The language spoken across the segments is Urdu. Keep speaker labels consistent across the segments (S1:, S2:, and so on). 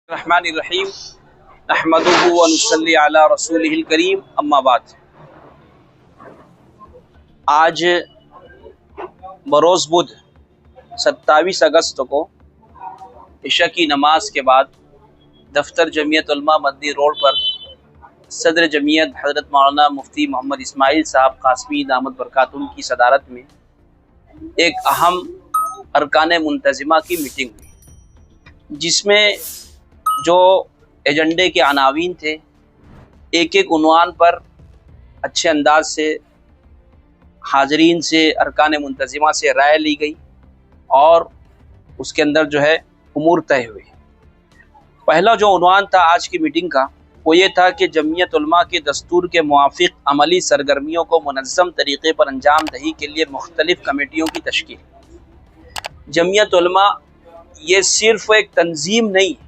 S1: الرحمن الرحیم نحمدہ و نصلی علی رسولہ الکریم اما بعد۔ آج بروز بدھ 27 اگست کو عشاء کی نماز کے بعد دفتر جمعیت علماء مدنی روڈ پر صدر جمعیت حضرت مولانا مفتی محمد اسماعیل صاحب قاسمی دامت برکاتہم کی صدارت میں ایک اہم ارکان منتظمہ کی میٹنگ ہوئی، جس میں جو ایجنڈے کے عناوین تھے ایک ایک عنوان پر اچھے انداز سے حاضرین سے ارکان منتظمہ سے رائے لی گئی اور اس کے اندر جو ہے امور طے ہوئے۔ پہلا جو عنوان تھا آج کی میٹنگ کا وہ یہ تھا کہ جمعیت علماء کے دستور کے موافق عملی سرگرمیوں کو منظم طریقے پر انجام دہی کے لیے مختلف کمیٹیوں کی تشکیل۔ جمعیت علماء یہ صرف ایک تنظیم نہیں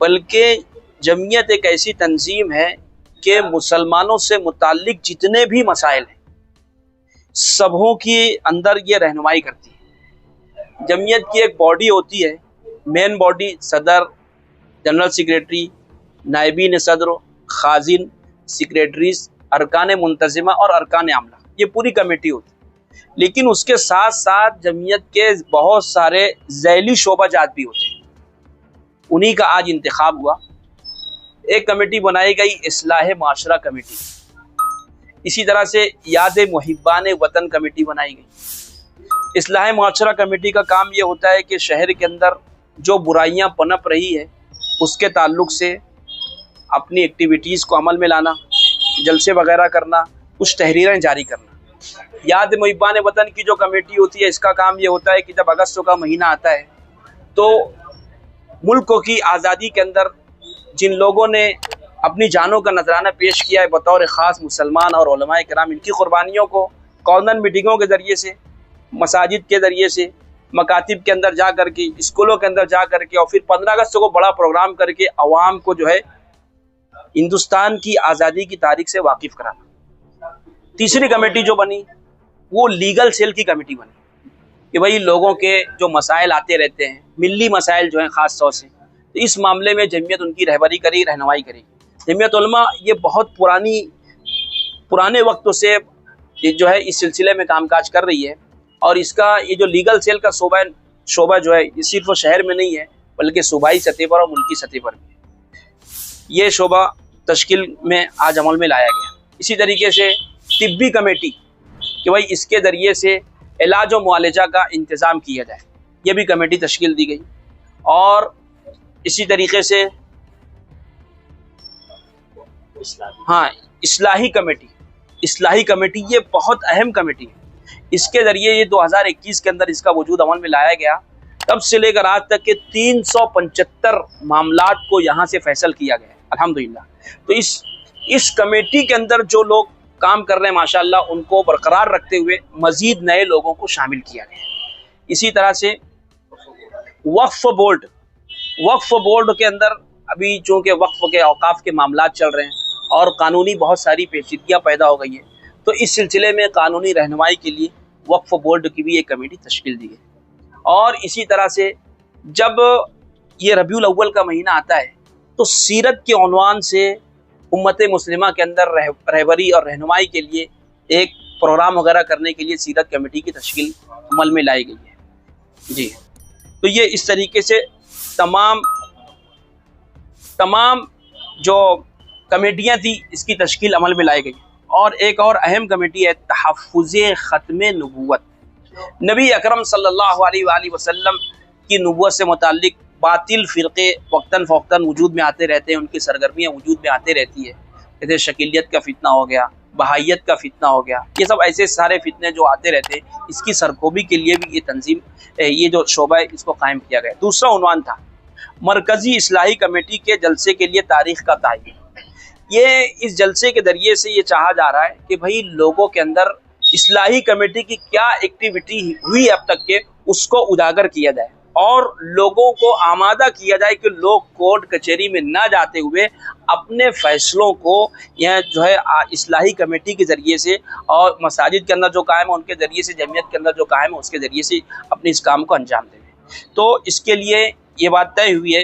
S1: بلکہ جمعیت ایک ایسی تنظیم ہے کہ مسلمانوں سے متعلق جتنے بھی مسائل ہیں سبوں کی اندر یہ رہنمائی کرتی ہے۔ جمعیت کی ایک باڈی ہوتی ہے، مین باڈی، صدر، جنرل سیکریٹری، نائبین صدر، خازن، سیکریٹریز، ارکان منتظمہ اور ارکان عاملہ، یہ پوری کمیٹی ہوتی ہے۔ لیکن اس کے ساتھ ساتھ جمعیت کے بہت سارے ذیلی شعبہ جات بھی ہوتے ہیں، انہی کا آج انتخاب ہوا۔ ایک کمیٹی بنائی گئی اصلاح معاشرہ کمیٹی، اسی طرح سے یاد محبان وطن کمیٹی بنائی گئی۔ اصلاح معاشرہ کمیٹی کا کام یہ ہوتا ہے کہ شہر کے اندر جو برائیاں پنپ رہی ہے اس کے تعلق سے اپنی ایکٹیویٹیز کو عمل میں لانا، جلسے وغیرہ کرنا، کچھ تحریریں جاری کرنا۔ یاد محبان وطن کی جو کمیٹی ہوتی ہے اس کا کام یہ ہوتا ہے کہ جب اگست کا مہینہ آتا ہے تو ملک کی آزادی کے اندر جن لوگوں نے اپنی جانوں کا نذرانہ پیش کیا ہے بطور خاص مسلمان اور علماء کرام، ان کی قربانیوں کو کارنر میٹنگوں کے ذریعے سے، مساجد کے ذریعے سے، مکاتب کے اندر جا کر کے، اسکولوں کے اندر جا کر کے اور پھر 15 اگست کو بڑا پروگرام کر کے عوام کو جو ہے ہندوستان کی آزادی کی تاریخ سے واقف کرانا۔ تیسری کمیٹی جو بنی وہ لیگل سیل کی کمیٹی بنی کہ بھائی لوگوں کے جو مسائل آتے رہتے ہیں، ملی مسائل جو ہیں خاص طور سے، تو اس معاملے میں جمعیت ان کی رہبری کرے گی، رہنمائی کرے گی۔ جمعیت علماء یہ بہت پرانے وقتوں سے جو ہے اس سلسلے میں کام کاج کر رہی ہے، اور اس کا یہ جو لیگل سیل کا شعبہ جو ہے یہ صرف شہر میں نہیں ہے بلکہ صوبائی سطح پر اور ملکی سطح پر بھی یہ شعبہ تشکیل میں آج عمل میں لایا گیا۔ اسی طریقے سے طبی کمیٹی کہ بھائی اس کے ذریعے سے علاج و معالجہ کا انتظام کیا جائے، یہ بھی کمیٹی تشکیل دی گئی۔ اور اسی طریقے سے اصلاحی کمیٹی یہ بہت اہم کمیٹی ہے۔ اس کے ذریعے یہ 2021 کے اندر اس کا وجود عمل میں لایا گیا، تب سے لے کر آج تک کے 375 معاملات کو یہاں سے فیصل کیا گیا الحمدللہ۔ تو اس کمیٹی کے اندر جو لوگ کام کر رہے ہیں ماشاءاللہ ان کو برقرار رکھتے ہوئے مزید نئے لوگوں کو شامل کیا گیا۔ اسی طرح سے وقف بورڈ کے اندر ابھی چونکہ وقف کے اوقاف کے معاملات چل رہے ہیں اور قانونی بہت ساری پیچیدگیاں پیدا ہو گئی ہیں، تو اس سلسلے میں قانونی رہنمائی کے لیے وقف بورڈ کی بھی ایک کمیٹی تشکیل دی گئی۔ اور اسی طرح سے جب یہ ربیع الاول کا مہینہ آتا ہے تو سیرت کے عنوان سے امت مسلمہ کے اندر رہبری اور رہنمائی کے لیے ایک پروگرام وغیرہ کرنے کے لیے سیرت کمیٹی کی تشکیل عمل میں لائی گئی ہے۔ جی، تو یہ اس طریقے سے تمام جو کمیٹیاں تھیں اس کی تشکیل عمل میں لائی گئی۔ اور ایک اور اہم کمیٹی ہے تحفظ ختم نبوت۔ نبی اکرم صلی اللہ علیہ وآلہ وسلم کی نبوت سے متعلق باطل فرقے وقتاً فوقتاً وجود میں آتے رہتے ہیں، ان کی سرگرمیاں وجود میں آتے رہتی ہے، جیسے شکیلیت کا فتنہ ہو گیا، بہائیت کا فتنہ ہو گیا، یہ سب ایسے سارے فتنے جو آتے رہتے ہیں، اس کی سرکوبی کے لیے بھی یہ تنظیم، یہ جو شعبہ ہے اس کو قائم کیا گیا۔ دوسرا عنوان تھا مرکزی اصلاحی کمیٹی کے جلسے کے لیے تاریخ کا تعین۔ یہ اس جلسے کے ذریعے سے یہ چاہا جا رہا ہے کہ بھائی لوگوں کے اندر اصلاحی کمیٹی کی کیا ایکٹیویٹی ہوئی اب تک کے اس کو اجاگر کیا جائے اور لوگوں کو آمادہ کیا جائے کہ لوگ کورٹ کچہری میں نہ جاتے ہوئے اپنے فیصلوں کو یہ جو ہے اصلاحی کمیٹی کے ذریعے سے اور مساجد کے اندر جو قائم ہے ان کے ذریعے سے، جمعیت کے اندر جو قائم ہے اس کے ذریعے سے اپنے اس کام کو انجام دیں۔ تو اس کے لیے یہ بات طے ہوئی ہے